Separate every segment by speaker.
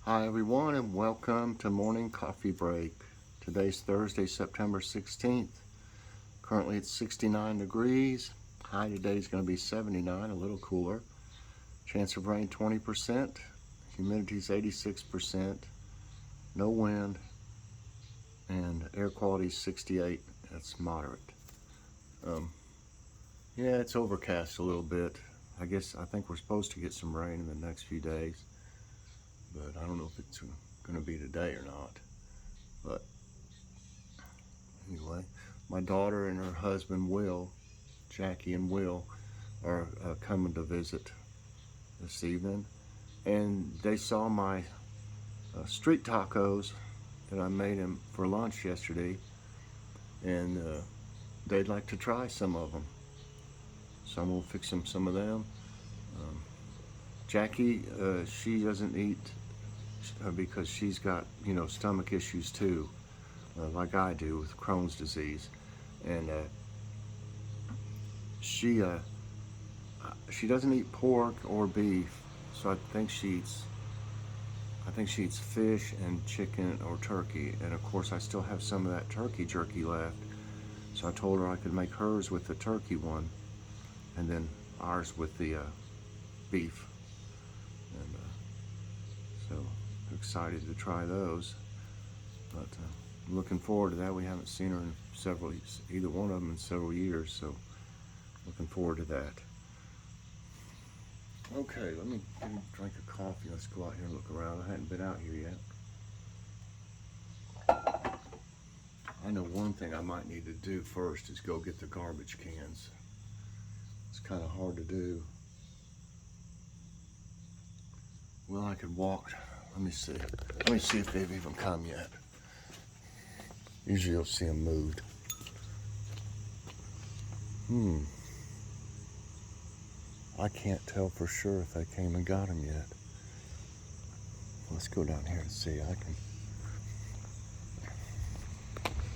Speaker 1: Hi everyone and welcome to Morning Coffee Break. Today's Thursday, September 16th. Currently it's 69 degrees. High today is going to be 79, a little cooler. Chance of rain 20%. Humidity is 86%. No wind. And air quality is 68. That's moderate. Yeah, it's overcast a little bit. I think we're supposed to get some rain in the next few days. But I don't know if it's going to be today or not. But anyway, my daughter and her husband Will, Jackie and Will, are coming to visit this evening. And they saw my street tacos that I made them for lunch yesterday. And they'd like to try some of them. So I'm going to fix them some of them. Jackie, she doesn't eat because she's got, stomach issues too, like I do with Crohn's disease. And she doesn't eat pork or beef, so I think she eats fish and chicken or turkey. And of course I still have some of that turkey jerky left, so I told her I could make hers with the turkey one and then ours with the beef. And so I'm excited to try those, but I'm looking forward to that. We haven't seen her in either one of them in several years, so looking forward to that. Okay, let me drink a coffee. Let's go out here and look around. I hadn't been out here yet. I know one thing I might need to do first is go get the garbage cans. It's kind of hard to do. Well, I could walk. Let me see. Let me see if they've even come yet. Usually you'll see them moved. I can't tell for sure if they came and got them yet. Let's go down here and see.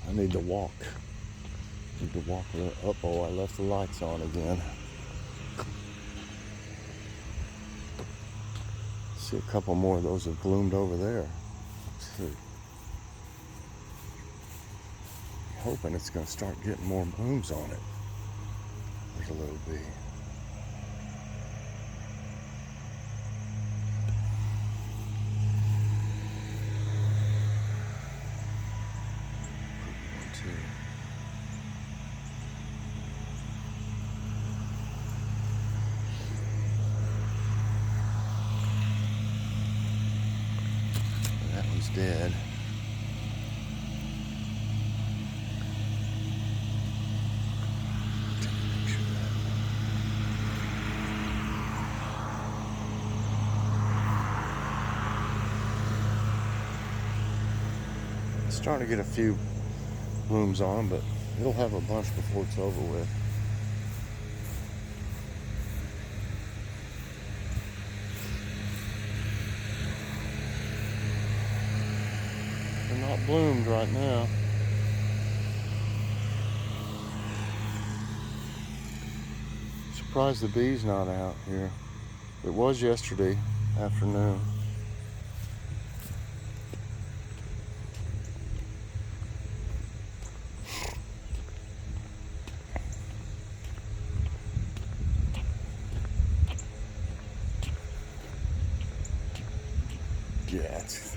Speaker 1: I need to walk. Uh-oh, I left the lights on again. See, a couple more of those have bloomed over there. Let's see. Hoping it's going to start getting more blooms on it. There's a little bee. That one's dead. It's starting to get a few blooms on, but it'll have a bunch before it's over with. They're not bloomed right now. Surprised the bee's not out here. It was yesterday afternoon. Yeah, it's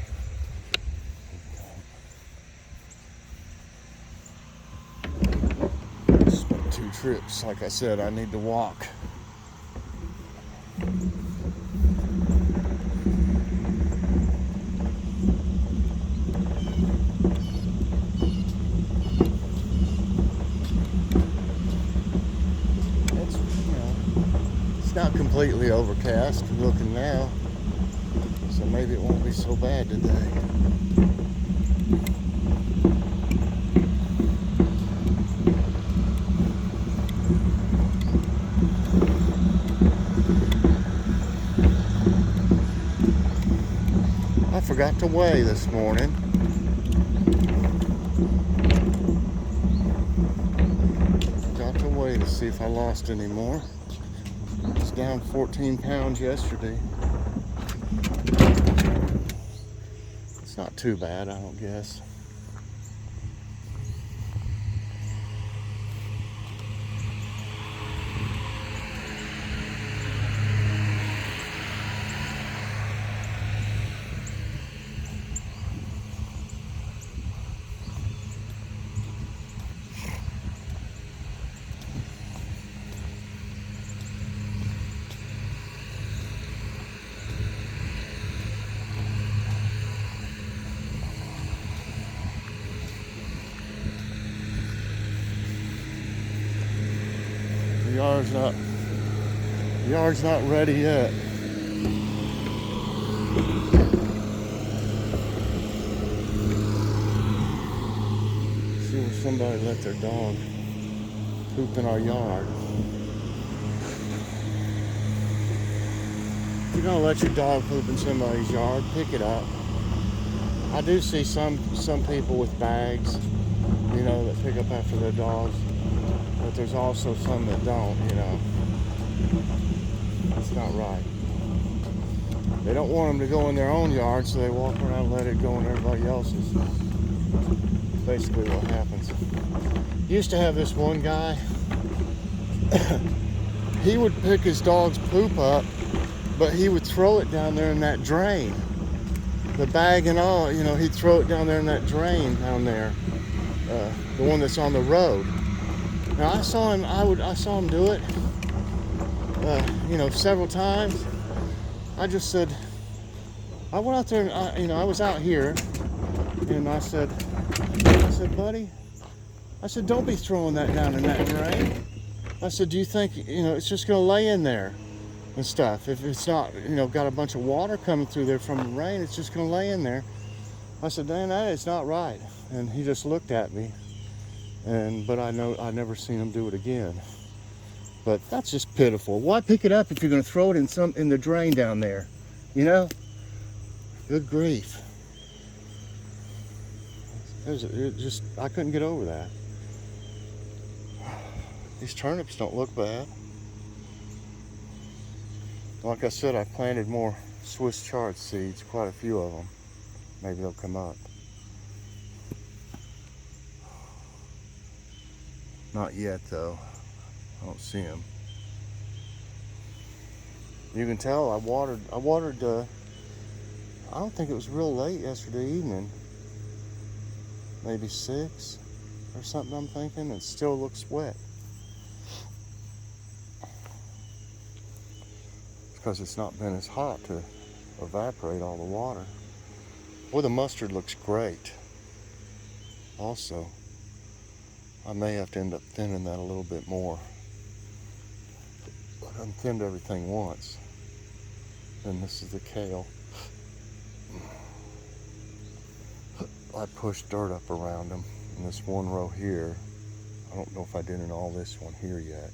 Speaker 1: spent 2 trips. Like I said, I need to walk. It's not completely overcast looking now, so maybe it won't be so bad today. I forgot to weigh this morning. Forgot to weigh to see if I lost any more. I was down 14 pounds yesterday. not too bad, I don't guess. The yard's not ready yet. See when somebody let their dog poop in our yard. If you're gonna let your dog poop in somebody's yard, pick it up. I do see some people with bags, you know, that pick up after their dogs. But there's also some that don't, you know. That's not right. They don't want them to go in their own yard, so they walk around and let it go in everybody else's. Basically what happens. Used to have this one guy. He would pick his dog's poop up, but he would throw it down there in that drain. The bag and all, you know, he'd throw it down there in that drain down there. The one that's on the road. Now I saw him do it, you know, several times. I just said, I went out there and I was out here, and I said, buddy, I said, don't be throwing that down in that drain. I said, do you think, you know, it's just gonna lay in there and stuff? If it's not, you know, got a bunch of water coming through there from the rain, it's just gonna lay in there. I said, Dan, that is not right. And he just looked at me. But I never seen him do it again. But that's just pitiful. Why pick it up if you're going to throw it in the drain down there? You know? Good grief. I couldn't get over that. These turnips don't look bad. Like I said, I planted more Swiss chard seeds, quite a few of them. Maybe they'll come up. Not yet, though. I don't see them. You can tell I watered, I don't think it was real late yesterday evening. Maybe 6 or something, I'm thinking. It still looks wet. Because it's not been as hot to evaporate all the water. Boy, the mustard looks great. Also, I may have to end up thinning that a little bit more. But I've thinned everything once. And this is the kale. I pushed dirt up around them in this one row here. I don't know if I did in all this one here yet.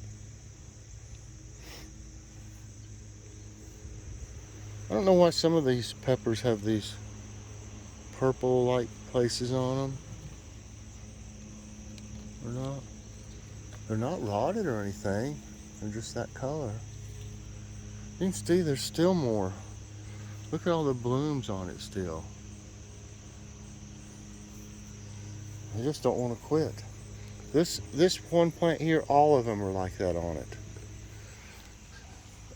Speaker 1: I don't know why some of these peppers have these purple-like places on them. They're not rotted or anything. They're just that color. You can see there's still more. Look at all the blooms on it still. I just don't want to quit. This one plant here, all of them are like that on it.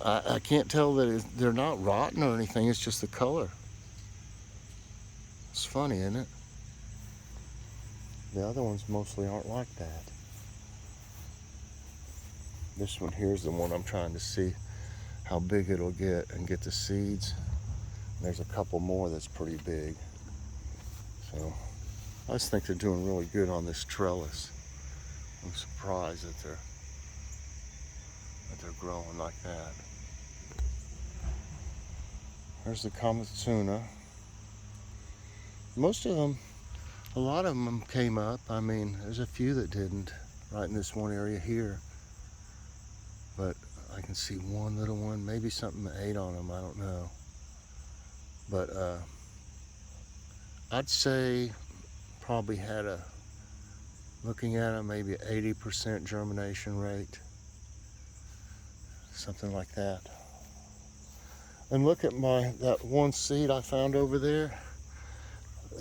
Speaker 1: I can't tell that they're not rotten or anything. It's just the color. It's funny, isn't it? The other ones mostly aren't like that. This one here is the one I'm trying to see how big it'll get and get the seeds. And there's a couple more that's pretty big. So I just think they're doing really good on this trellis. I'm surprised that they're growing like that. There's the Kamatsuna. Most of them, a lot of them came up. I mean, there's a few that didn't, right in this one area here. But I can see one little one, maybe something ate on them, I don't know. But I'd say probably had looking at them, maybe 80% germination rate. Something like that. And look at that one seed I found over there.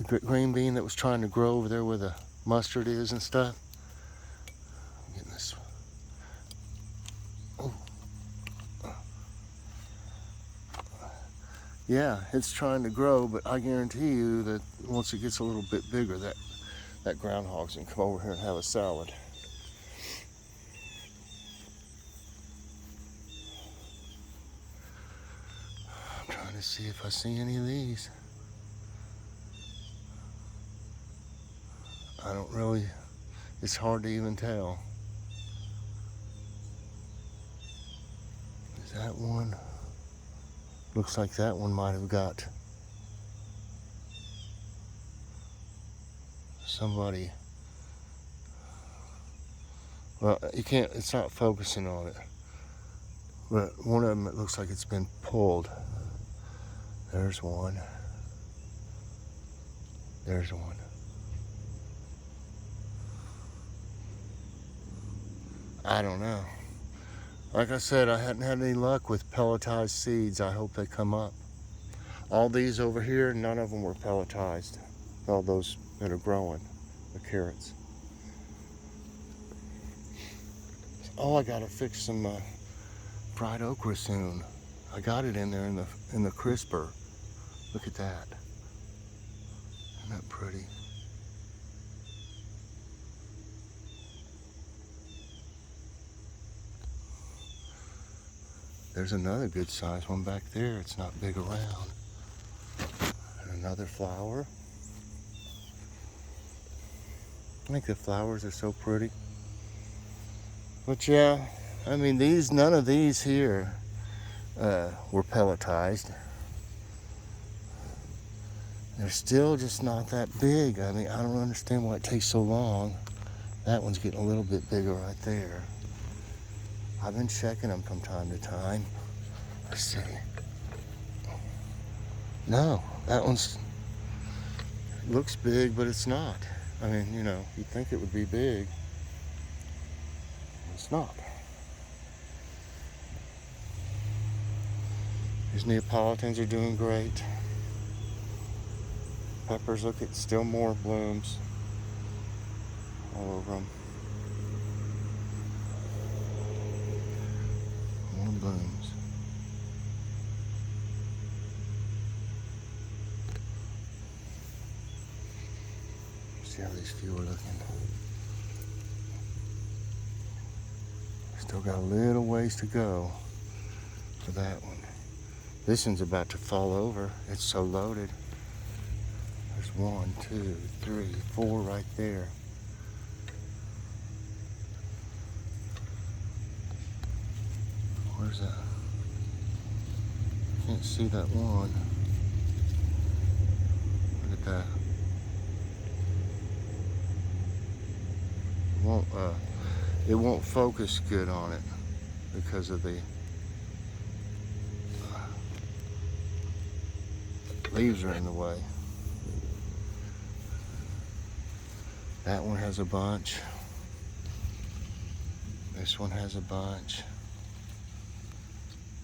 Speaker 1: green bean that was trying to grow over there where the mustard is and stuff. I'm getting this. Oh. Yeah, it's trying to grow, but I guarantee you that once it gets a little bit bigger, that groundhog's gonna come over here and have a salad. I'm trying to see if I see any of these. I don't really, it's hard to even tell. Is that one? Looks like that one might have got somebody. Well, you can't, it's not focusing on it. But one of them, it looks like it's been pulled. There's one. There's one. I don't know. Like I said, I hadn't had any luck with pelletized seeds. I hope they come up. All these over here, none of them were pelletized. All those that are growing, the carrots. Oh, I gotta fix some fried okra soon. I got it in there in the crisper. Look at that. Isn't that pretty? There's another good sized one back there. It's not big around. And another flower. I think the flowers are so pretty. But yeah, I mean none of these here were pelletized. They're still just not that big. I mean, I don't understand why it takes so long. That one's getting a little bit bigger right there. I've been checking them from time to time. Let's see. No, that one's looks big, but it's not. I mean, you know, you'd think it would be big. It's not. These Neapolitans are doing great. Peppers, look at still more blooms all over them. More blooms. See how these few are looking. Still got a little ways to go for that one. This one's about to fall over. It's so loaded. There's 1, 2, 3, 4 right there. Where's that? Can't see that one. Look at that. It won't focus good on it because of the leaves are in the way. That one has a bunch. This one has a bunch.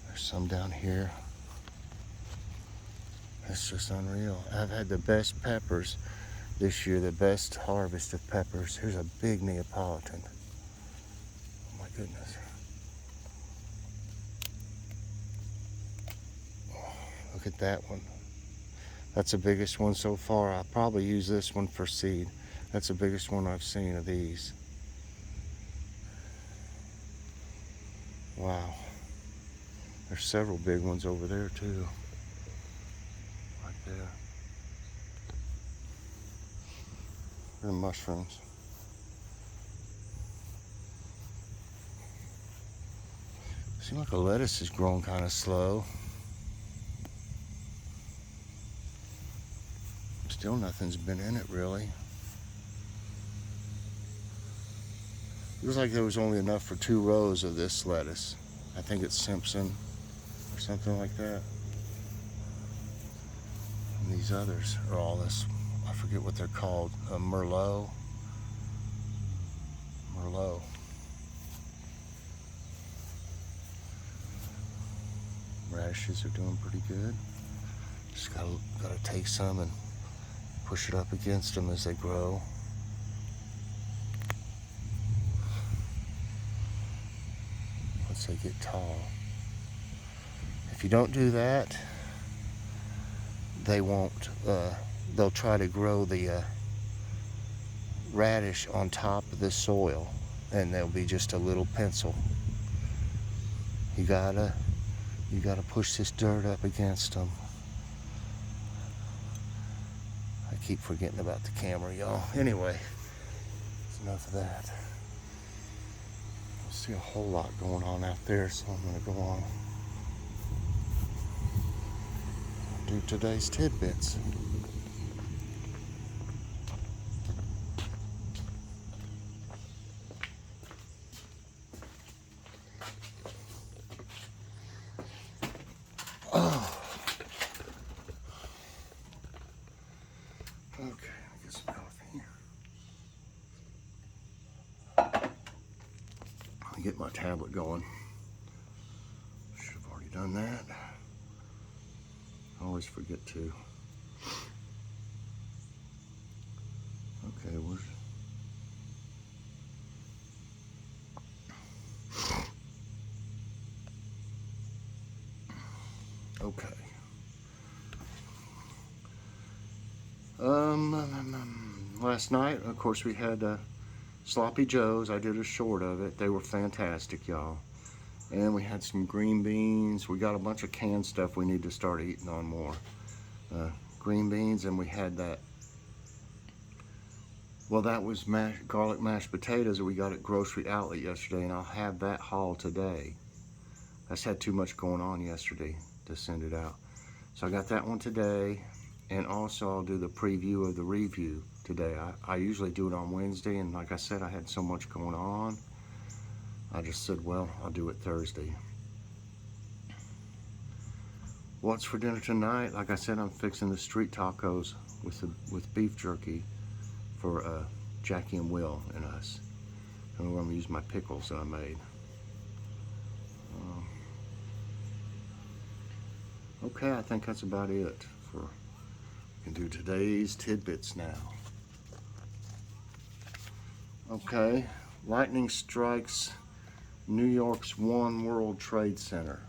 Speaker 1: There's some down here. It's just unreal. I've had the best peppers this year, the best harvest of peppers. Here's a big Neapolitan. Oh my goodness. Look at that one. That's the biggest one so far. I'll probably use this one for seed. That's the biggest one I've seen of these. Wow. There's several big ones over there too. Right there. They're mushrooms. Seems like the lettuce is growing kind of slow. Still nothing's been in it really. Looks like there was only enough for 2 rows of this lettuce. I think it's Simpson or something like that. And these others are all this, I forget what they're called, Merlot. Merlot. Radishes are doing pretty good. Just gotta take some and Push it up against them as they grow. Once they get tall. If you don't do that, they won't, they'll try to grow the radish on top of the soil, and they'll be just a little pencil. You gotta push this dirt up against them. I keep forgetting about the camera, y'all. Anyway, that's enough of that. I see a whole lot going on out there, so I'm gonna go on do today's tidbits. Oh. Okay, I get some coffee. I'll get my tablet going. Should have already done that. I always forget to. Okay, where's... Okay. Last night, of course, we had Sloppy Joes. I did a short of it. They were fantastic, y'all. And we had some green beans. We got a bunch of canned stuff we need to start eating on more. Green beans, and we had that. Well, that was garlic mashed potatoes that we got at Grocery Outlet yesterday, and I'll have that haul today. I just had too much going on yesterday to send it out. So I got that one today, and also I'll do the preview of the review today. I usually do it on Wednesday, and like I said, I had so much going on. I just said, well, I'll do it Thursday. What's for dinner tonight? Like I said, I'm fixing the street tacos with beef jerky for Jackie and Will and us. And I'm going to use my pickles that I made. Okay, I think that's about it. We can do today's tidbits now. Okay, lightning strikes New York's One World Trade Center.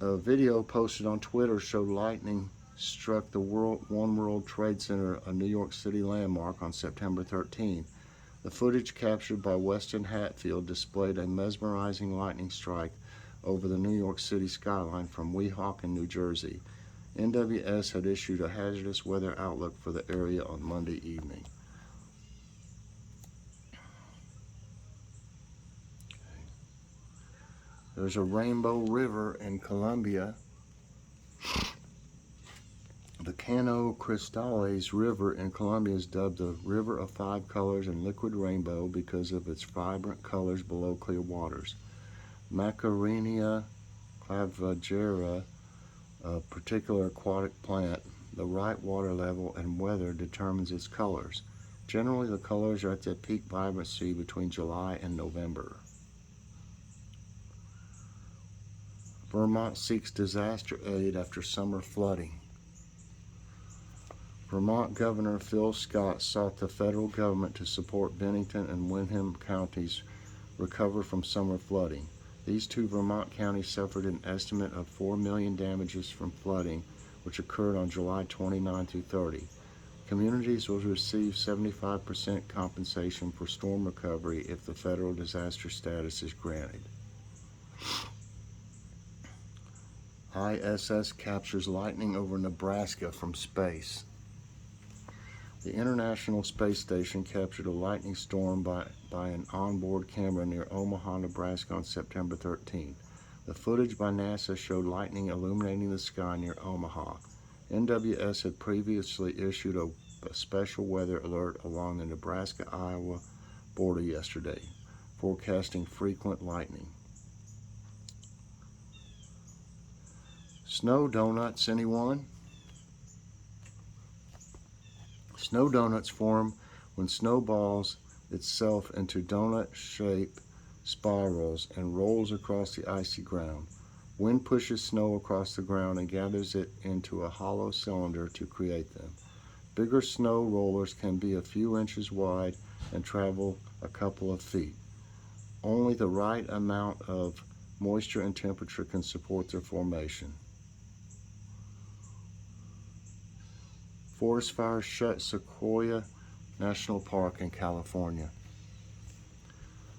Speaker 1: A video posted on Twitter showed lightning struck the One World Trade Center, a New York City landmark, on September 13. The footage captured by Weston Hatfield displayed a mesmerizing lightning strike over the New York City skyline from Weehawken, New Jersey. NWS had issued a hazardous weather outlook for the area on Monday evening. There's a Rainbow River in Colombia. The Cano Cristales River in Colombia is dubbed the River of Five Colors and Liquid Rainbow because of its vibrant colors below clear waters. Macarenia clavigera, a particular aquatic plant, the right water level and weather determines its colors. Generally, the colors are at their peak vibrancy between July and November. Vermont seeks disaster aid after summer flooding. Vermont Governor Phil Scott sought the federal government to support Bennington and Windham counties recover from summer flooding. These two Vermont counties suffered an estimate of $4 million damages from flooding, which occurred on July 29 through 30. Communities will receive 75% compensation for storm recovery if the federal disaster status is granted. ISS captures lightning over Nebraska from space. The International Space Station captured a lightning storm by an onboard camera near Omaha, Nebraska on September 13. The footage by NASA showed lightning illuminating the sky near Omaha. NWS had previously issued a special weather alert along the Nebraska-Iowa border yesterday, forecasting frequent lightning. Snow donuts, anyone? Snow donuts form when snow balls itself into donut-shaped spirals and rolls across the icy ground. Wind pushes snow across the ground and gathers it into a hollow cylinder to create them. Bigger snow rollers can be a few inches wide and travel a couple of feet. Only the right amount of moisture and temperature can support their formation. Forest fires shut Sequoia National Park in California.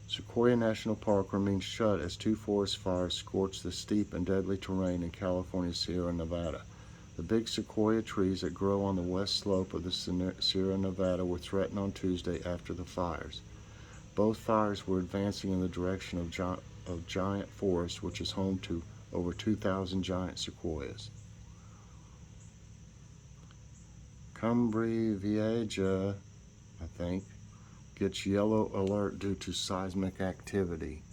Speaker 1: Sequoia National Park remains shut as 2 forest fires scorched the steep and deadly terrain in California's Sierra Nevada. The big sequoia trees that grow on the west slope of the Sierra Nevada were threatened on Tuesday after the fires. Both fires were advancing in the direction of Giant Forest, which is home to over 2,000 giant sequoias. Cumbre Vieja, I think, gets yellow alert due to seismic activity.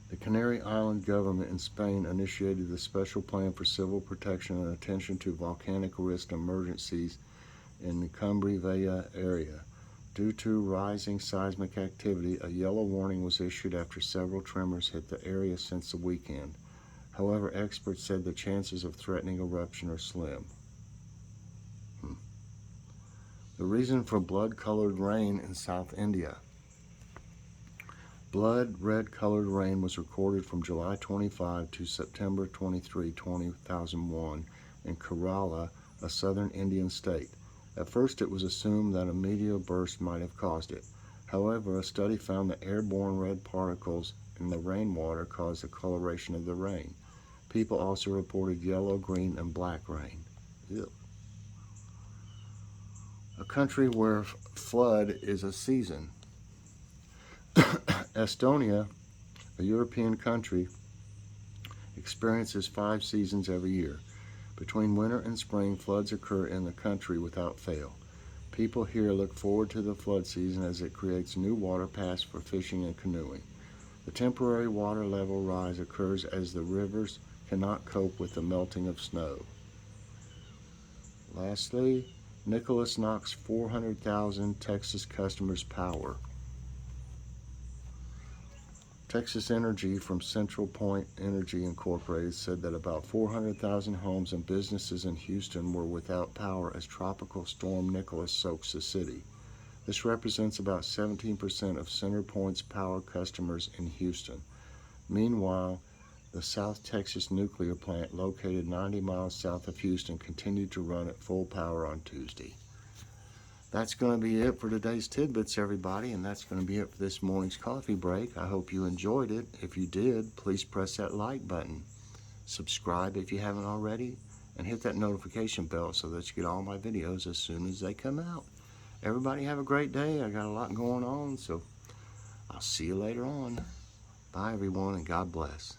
Speaker 1: The Canary Island government in Spain initiated the Special Plan for Civil Protection and Attention to Volcanic Risk Emergencies in the Cumbre Vieja area. Due to rising seismic activity, a yellow warning was issued after several tremors hit the area since the weekend. However, experts said the chances of threatening eruption are slim. The reason for blood-colored rain in South India. Blood red-colored rain was recorded from July 25 to September 23, 2001 in Kerala, a southern Indian state. At first it was assumed that a meteor burst might have caused it. However, a study found that airborne red particles in the rainwater caused the coloration of the rain. People also reported yellow, green, and black rain. Ew. A country where flood is a season. Estonia, a European country, experiences 5 seasons every year. Between winter and spring, floods occur in the country without fail. People here look forward to the flood season as it creates new water paths for fishing and canoeing. The temporary water level rise occurs as the rivers cannot cope with the melting of snow. Lastly, Nicholas knocks 400,000 Texas customers' power. Texas Energy from Central Point Energy Incorporated said that about 400,000 homes and businesses in Houston were without power as Tropical Storm Nicholas soaks the city. This represents about 17% of CenterPoint's power customers in Houston. Meanwhile, the South Texas nuclear plant, located 90 miles south of Houston, continued to run at full power on Tuesday. That's going to be it for today's Tidbits, everybody, and that's going to be it for this morning's coffee break. I hope you enjoyed it. If you did, please press that like button. Subscribe if you haven't already, and hit that notification bell so that you get all my videos as soon as they come out. Everybody have a great day. I got a lot going on, so I'll see you later on. Bye, everyone, and God bless.